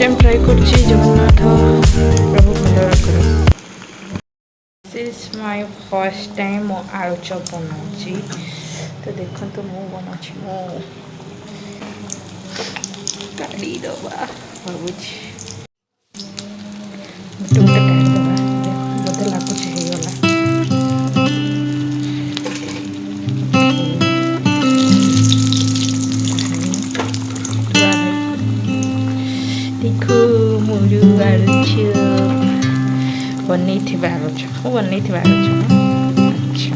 time try করছি জগন্নাথ প্রভু ଭଲ ରଖର this is my first time ମୁଁ ଆଳୁ ଚପ୍ ବନାଉଛି ତ ଦେଖନ୍ତୁ ମୁଁ ବନାଉଛି ମୁଁ କାଢ଼ିଦେବା ଭାବୁଛି ଗୋଟେ ଗୋଟେ କାଢ଼ିଦେବା ବୋଧେ ଲାଗୁଛି ହେଇଗଲା देखो मोरू आलू चप बनेइथिबा आलू चप ମୁଁ ବନେଇଥିବା ଆଳୁ ଚପ୍ ଆଚ୍ଛା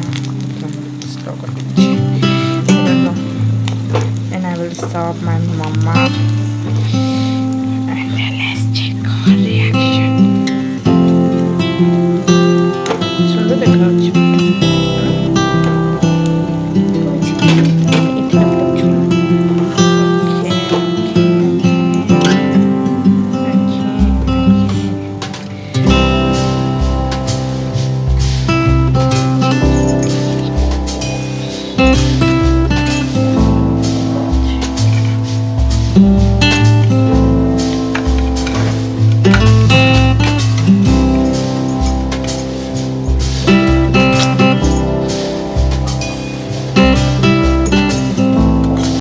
stop କରିଦେଉଛି and I will serve my mama